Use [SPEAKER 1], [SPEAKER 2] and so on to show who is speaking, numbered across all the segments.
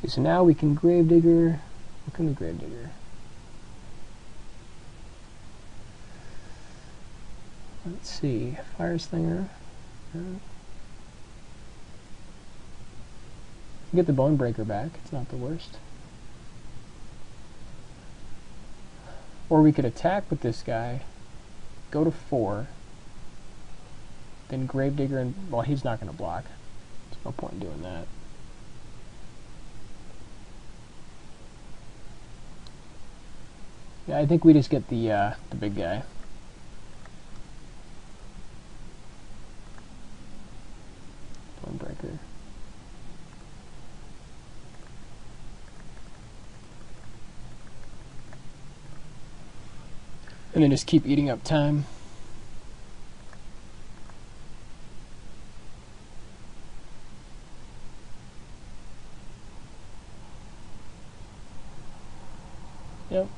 [SPEAKER 1] Okay, so now we can Gravedigger. What can we Gravedigger? Let's see, Fire Slinger. Get the Bone Breaker back, it's not the worst. Or we could attack with this guy, go to 4, then Gravedigger, and, well, he's not going to block. There's no point in doing that. Yeah, I think we just get the big guy. Bonebreaker. And then just keep eating up time. Yep.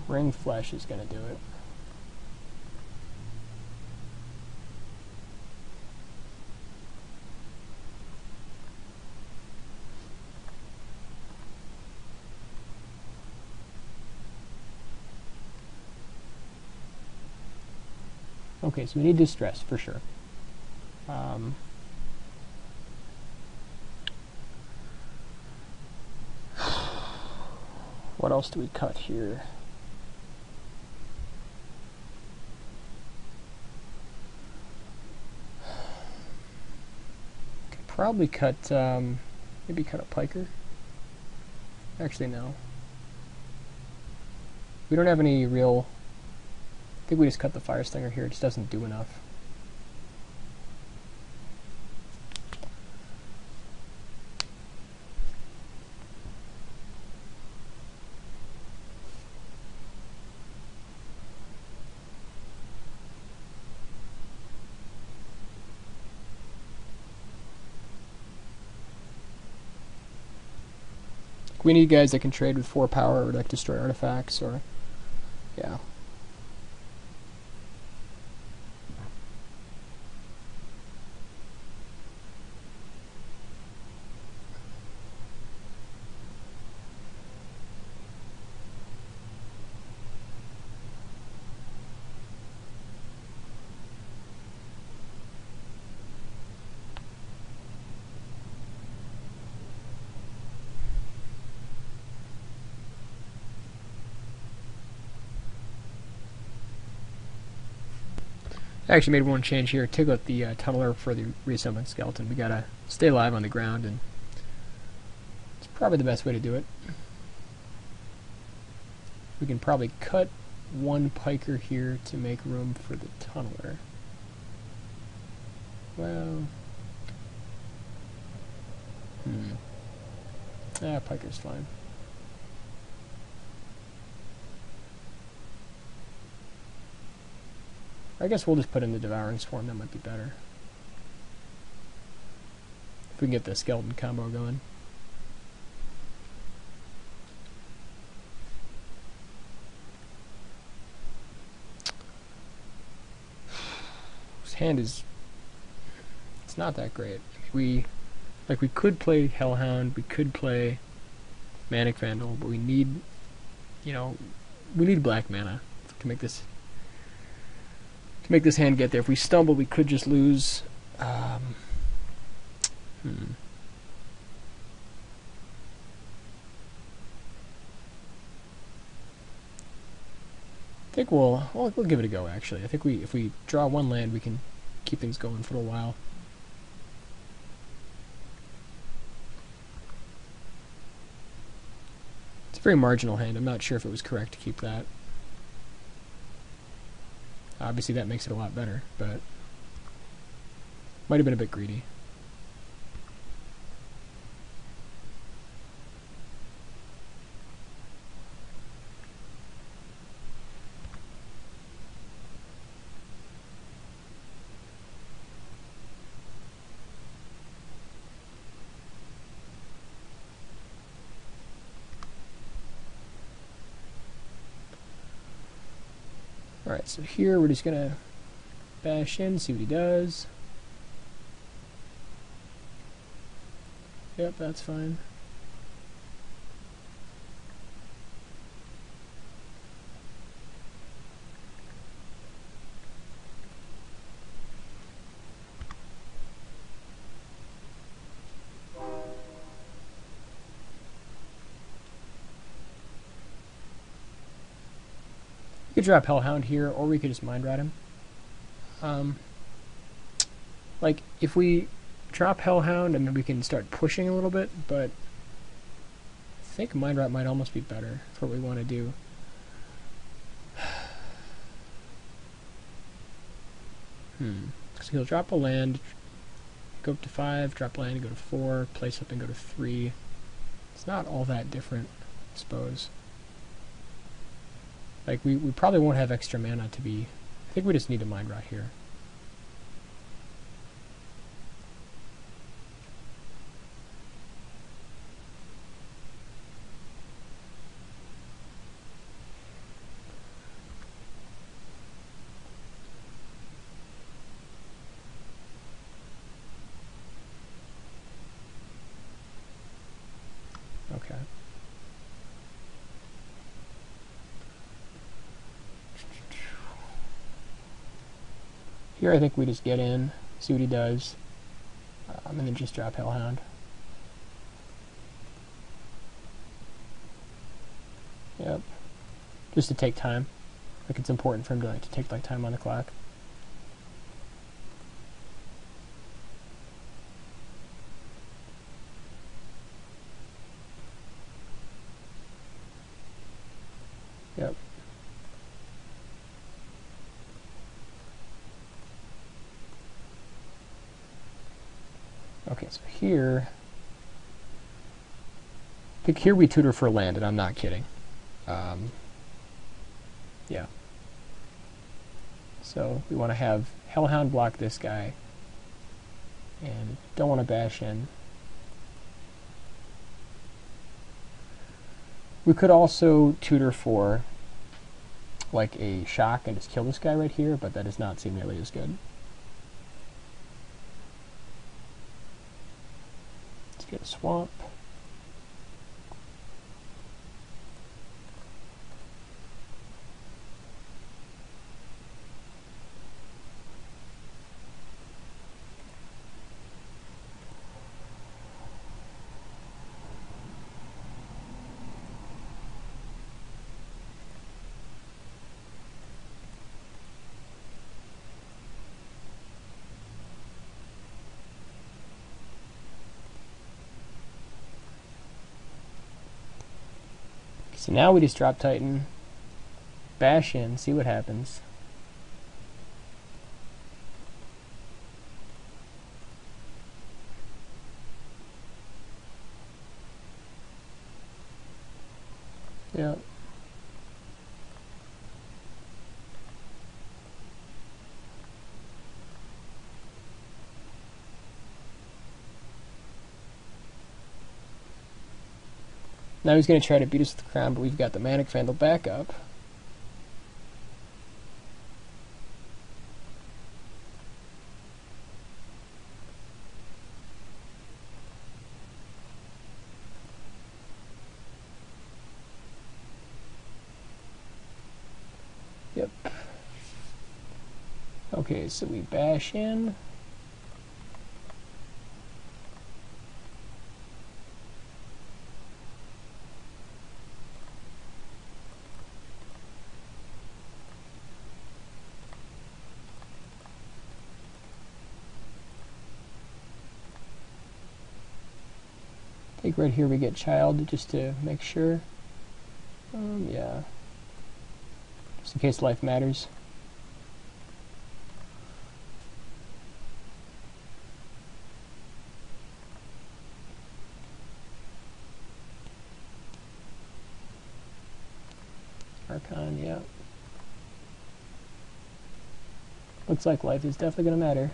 [SPEAKER 1] Ring Flesh is going to do it. Okay, so we need Distress for sure. What else do we cut here? Could probably cut, maybe cut a Piker. Actually, no. We don't have any real... I think we just cut the Fire Stinger here, it just doesn't do enough. We need guys that can trade with 4 power or like destroy artifacts or... yeah. I actually made one change here. Took out the tunneler for the reassembling skeleton. We gotta stay alive on the ground, and it's probably the best way to do it. We can probably cut 1 Piker here to make room for the tunneler. Well... Piker's fine. I guess we'll just put in the Devouring Swarm, that might be better. If we can get the skeleton combo going. His hand is... it's not that great. We could play Hellhound, we could play Manic Vandal, but we need, you know, we need black mana to make this hand get there. If we stumble, we could just lose. I think we'll give it a go. Actually, I think if we draw 1 land, we can keep things going for a while. It's a very marginal hand. I'm not sure if it was correct to keep that. Obviously that makes it a lot better, but might have been a bit greedy. Alright, so here we're just gonna bash in, see what he does. Yep, that's fine. We could drop Hellhound here, or we could just mind rat him. Like, if we drop Hellhound, and then we can start pushing a little bit, but I think mind rat might almost be better for what we want to do. So he'll drop a land, go up to 5, drop land, go to 4, play something, go to 3. It's not all that different, I suppose. Like, we probably won't have extra mana to be... I think we just need a mind rot here. Okay. Here I think we just get in, see what he does, and then just drop Hellhound. Yep. Just to take time. Like, it's important for him to take like time on the clock. Yep. Okay, so here... I think here we tutor for land, and I'm not kidding. Yeah. So we want to have Hellhound block this guy, and don't want to bash in. We could also tutor for like a shock and just kill this guy right here, but that does not seem nearly as good. Let's get a swamp. So now we just drop Titan, bash in, see what happens. Yeah. Now he's going to try to beat us with the crown, but we've got the Manic Vandal backup. Yep. Okay, so we bash in. I think right here we get child just to make sure. Yeah. Just in case life matters. Archon, yeah. Looks like life is definitely going to matter.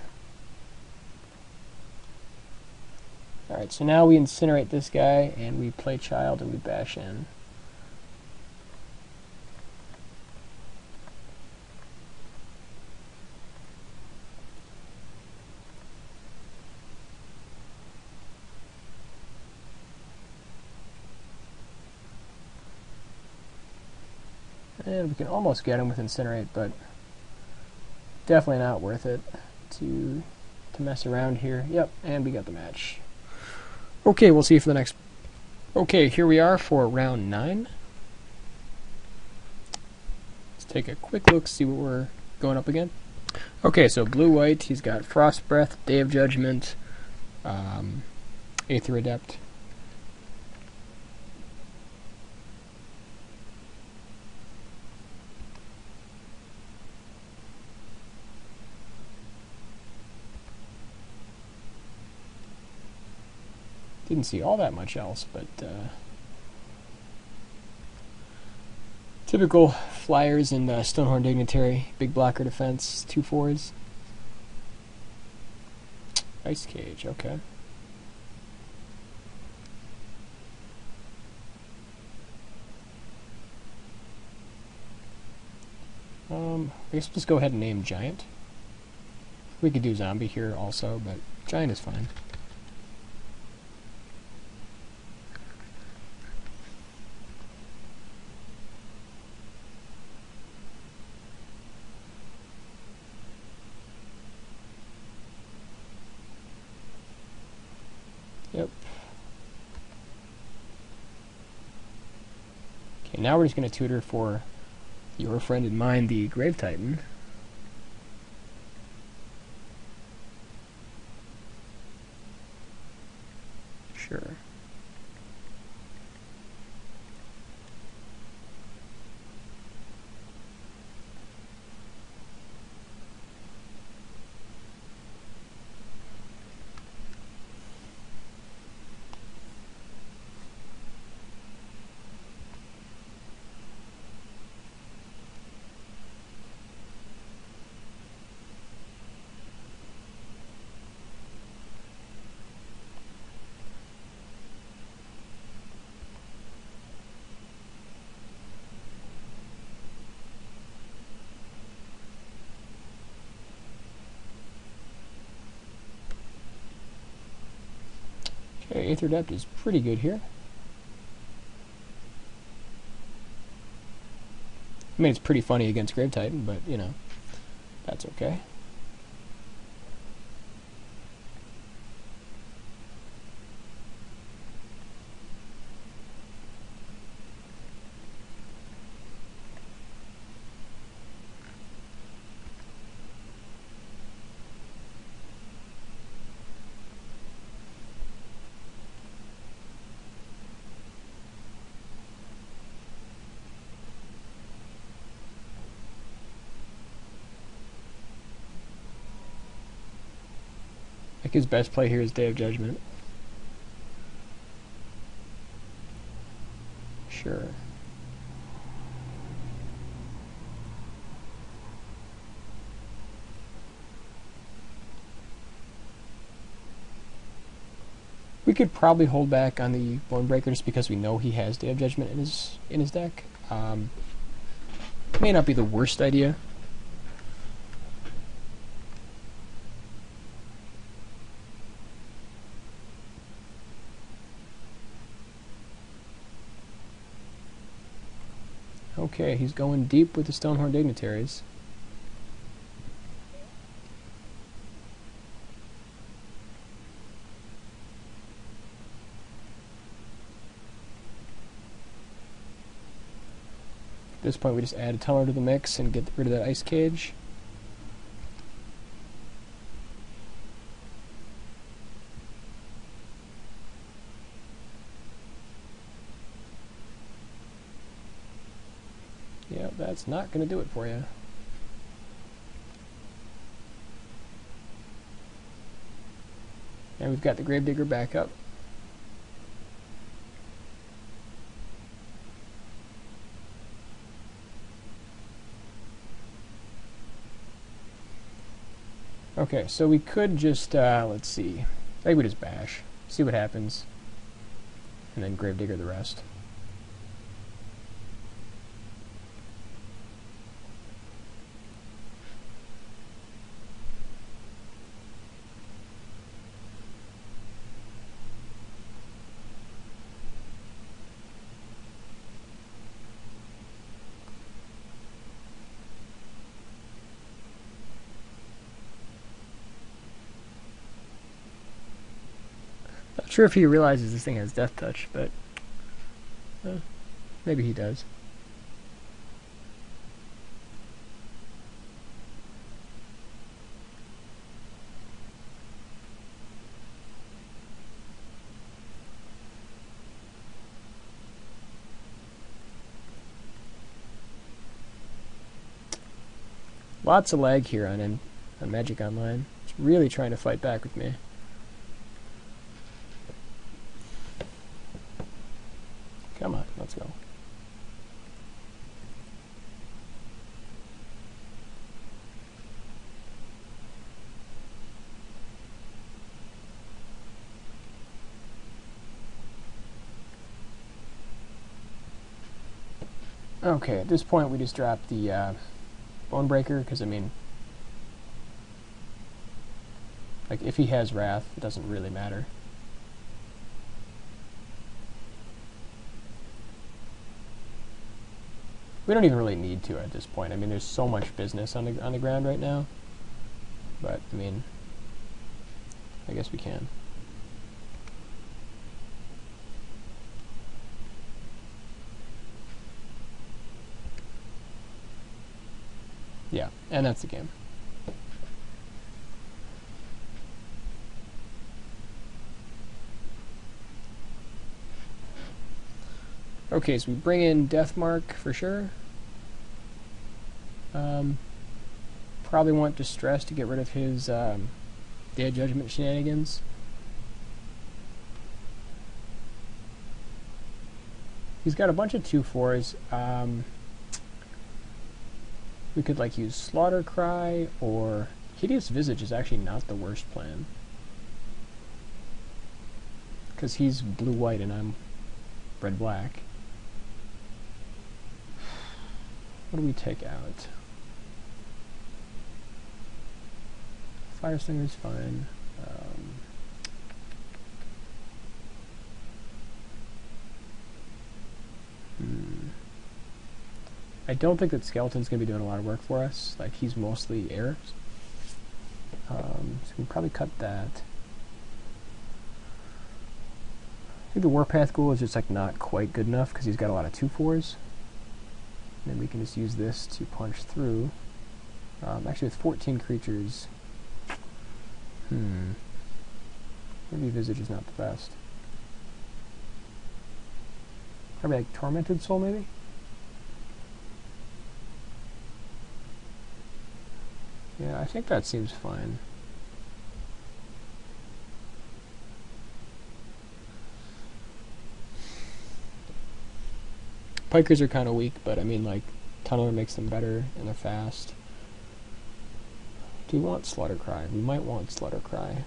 [SPEAKER 1] Alright, so now we incinerate this guy, and we play child, and we bash in. And we can almost get him with Incinerate, but definitely not worth it to mess around here. Yep, and we got the match. Okay, we'll see you for the next... Okay, here we are for round 9. Let's take a quick look, see what we're going up again. Okay, so blue-white, he's got Frost Breath, Day of Judgment, Aether Adept. Didn't see all that much else, but typical flyers and Stonehorn Dignitary, big blocker defense, 2/4s. Ice Cage, okay. I guess we'll just go ahead and name Giant. We could do Zombie here also, but Giant is fine. Yep. Okay, now we're just going to tutor for your friend and mine, the Grave Titan. Sure. Okay, Aether Adept is pretty good here. I mean, it's pretty funny against Grave Titan, but, you know, that's okay. I think his best play here is Day of Judgment. Sure. We could probably hold back on the Bonebreaker just because we know he has Day of Judgment in his deck. May not be the worst idea. Okay, he's going deep with the Stonehorn Dignitaries. At this point, we just add a Teller to the mix and get rid of that Ice Cage. Yeah, that's not going to do it for you. And we've got the Gravedigger back up. Okay, so we could just, let's see. I think we just bash. See what happens. And then Gravedigger the rest. sure if he realizes this thing has Death Touch, but maybe he does. Lots of lag here on Magic Online. It's really trying to fight back with me. Come on, let's go. Okay, at this point we just dropped the Bonebreaker, because I mean, like, if he has Wrath, it doesn't really matter. We don't even really need to at this point. I mean, there's so much business on the ground right now. But I mean, I guess we can. Yeah, and that's the game. Okay, so we bring in Deathmark for sure. Probably want Distress to get rid of his Day of Judgment shenanigans. He's got a bunch of 2/4s. We could like use Slaughter Cry, or Hideous Visage is actually not the worst plan, because he's blue-white and I'm red-black. What do we take out? Fire Slinger's fine. I don't think that Skeleton's going to be doing a lot of work for us. Like, he's mostly air. So we can probably cut that. I think the Warpath Ghoul is just like not quite good enough because he's got a lot of 2/4s. And then we can just use this to punch through. Actually, with 14 creatures, maybe Visage is not the best. Probably like Tormented Soul, maybe? Yeah, I think that seems fine. Pikers are kind of weak, but I mean, like, Tunneler makes them better, and they're fast. Do we want Slaughter Cry? We might want Slaughter Cry.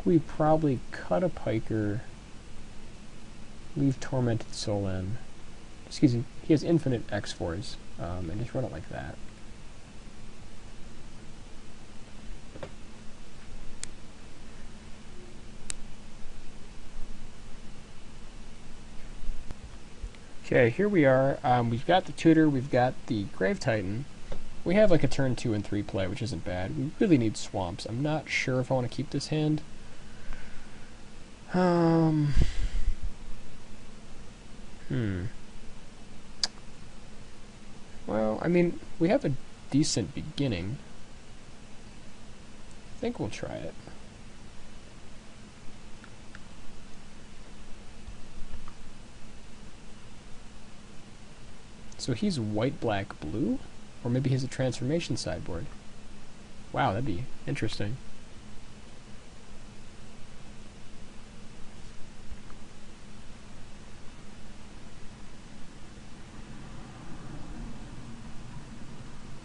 [SPEAKER 1] We probably cut a Piker, leave Tormented Soul in. Excuse me, he has infinite X4s, and just run it like that. Okay, here we are. We've got the Tutor, we've got the Grave Titan. We have like a turn 2 and 3 play, which isn't bad. We really need swamps. I'm not sure if I want to keep this hand. Well, I mean, we have a decent beginning. I think we'll try it. So he's white, black, blue? Or maybe he has a transformation sideboard. Wow, that'd be interesting.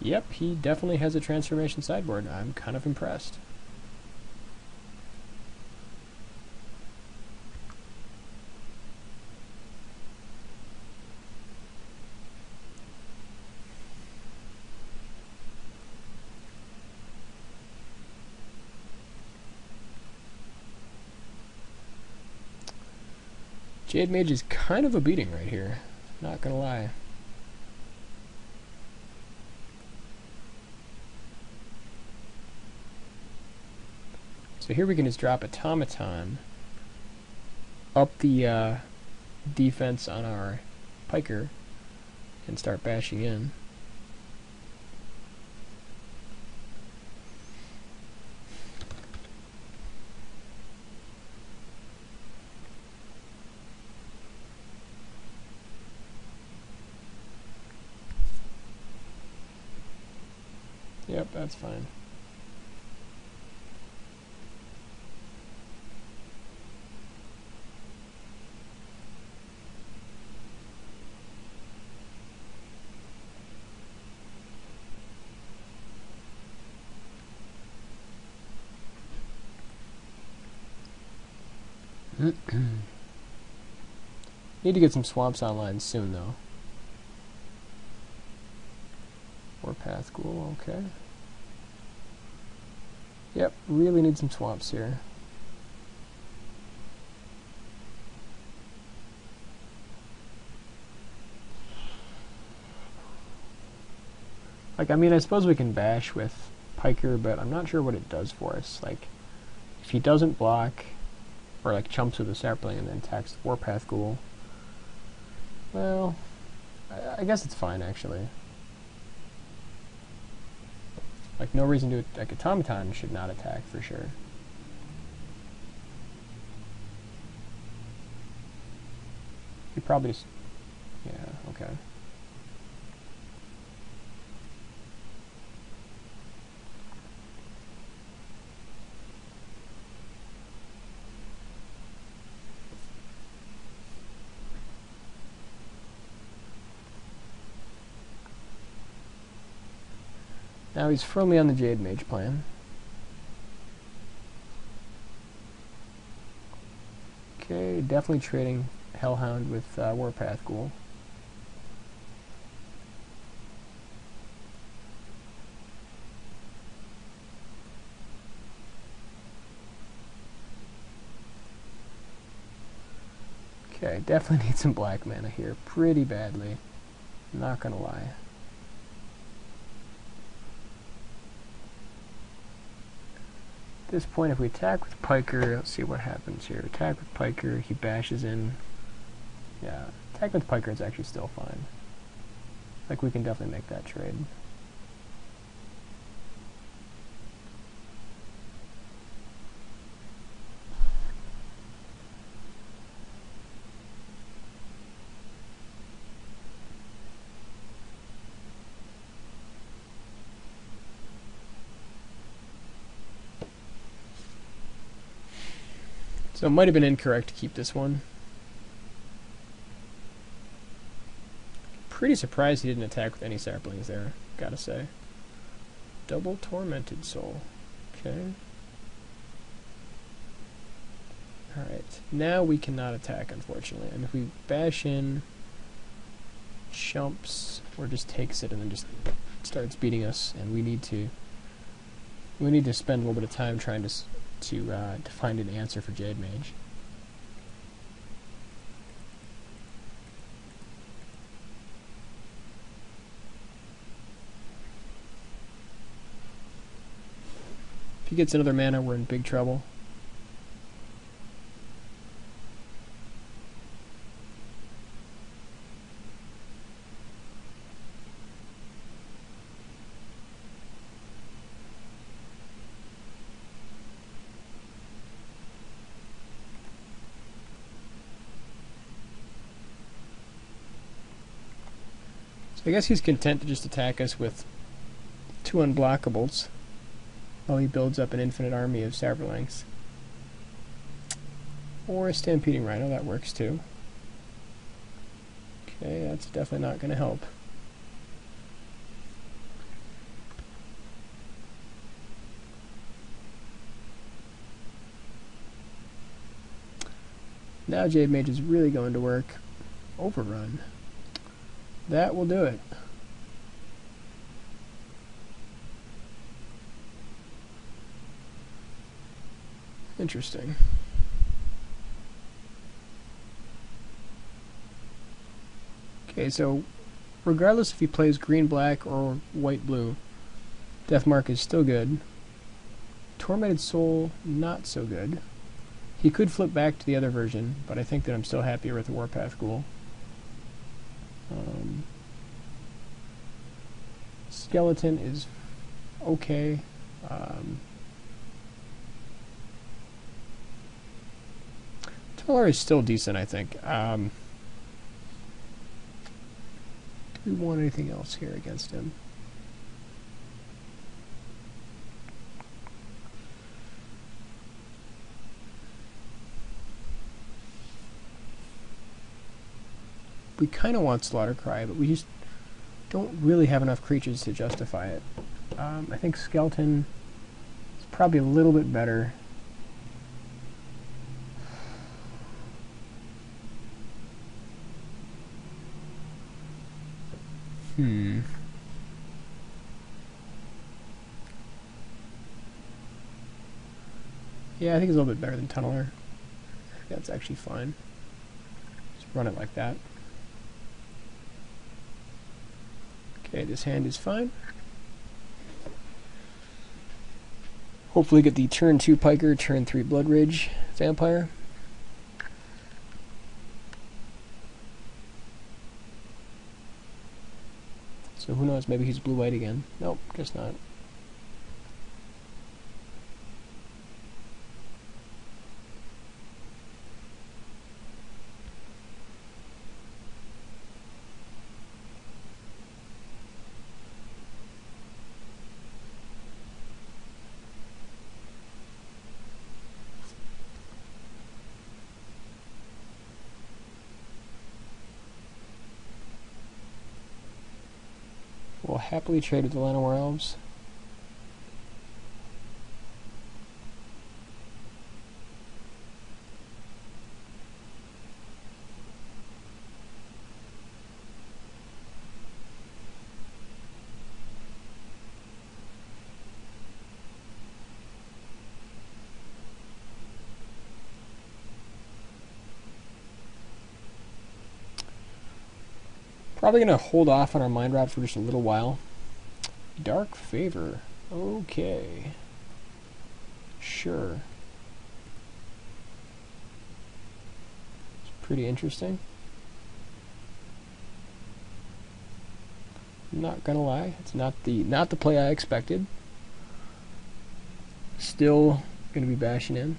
[SPEAKER 1] Yep, he definitely has a transformation sideboard. I'm kind of impressed. Jade Mage is kind of a beating right here, not gonna lie. So here we can just drop Automaton up the defense on our piker and start bashing in. Yep, that's fine. Need to get some swamps online soon, though. Warpath Ghoul, okay. Yep, really need some swamps here. Like, I mean, I suppose we can bash with Piker, but I'm not sure what it does for us. Like, if he doesn't block, or like chumps with a sapling and then attacks the Warpath Ghoul, well, I guess it's fine, actually. Like, no reason to, like, Automaton should not attack, for sure. He probably just, yeah, okay. Now he's firmly on the Jade Mage plan. Okay, definitely trading Hellhound with Warpath Ghoul. Okay, definitely need some black mana here, pretty badly. Not gonna lie. At this point, if we attack with Piker, let's see what happens here. Attack with Piker, he bashes in. Yeah, attack with Piker is actually still fine. Like, we can definitely make that trade. So it might have been incorrect to keep this one. Pretty surprised he didn't attack with any saplings there, gotta say. Double Tormented Soul. Okay. Alright, now we cannot attack, unfortunately. And if we bash in, chumps, or just takes it and then just starts beating us, and we need to spend a little bit of time trying to find an answer for Jade Mage. If he gets another mana, we're in big trouble. I guess he's content to just attack us with 2 unblockables while he builds up an infinite army of Saberlings. Or a Stampeding Rhino, that works too. Okay, that's definitely not going to help. Now Jade Mage is really going to work. Overrun. That will do it. Interesting. Okay, so regardless if he plays green-black or white-blue, Deathmark is still good. Tormented Soul, not so good. He could flip back to the other version, but I think that I'm still happier with the Warpath Ghoul. Skeleton is okay. Tellar is still decent, I think. Do we want anything else here against him? We kind of want Slaughtercry, but we just don't really have enough creatures to justify it. I think Skeleton is probably a little bit better. Yeah, I think it's a little bit better than Tunneler. That's actually fine. Just run it like that. Okay, this hand is fine. Hopefully get the turn 2 Piker, turn 3 Blood Rage Vampire. So who knows, maybe he's blue-white again. Nope, guess not. We'll happily trade with the Llanowar Elves. Probably going to hold off on our Mind Rot for just a little while. Dark Favor. Okay. Sure. It's pretty interesting. Not gonna lie, it's not the play I expected. Still gonna be bashing in.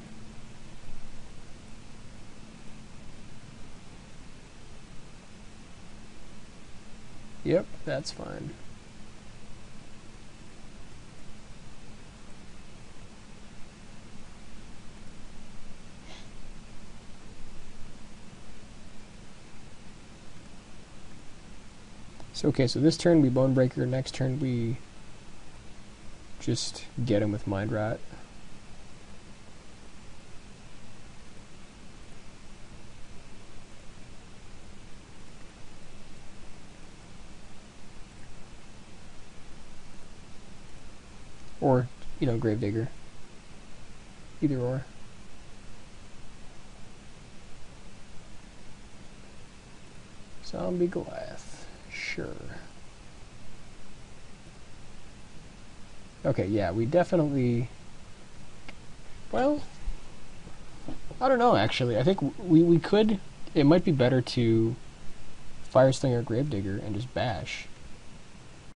[SPEAKER 1] Yep, that's fine. So okay, so this turn we Bonebreaker, next turn we just get him with Mind Rot. Or, you know, Gravedigger. Either or. Zombie Goliath. Sure. Okay, yeah, we definitely... Well, I don't know, actually. I think we could... It might be better to Fireslinger Gravedigger and just bash.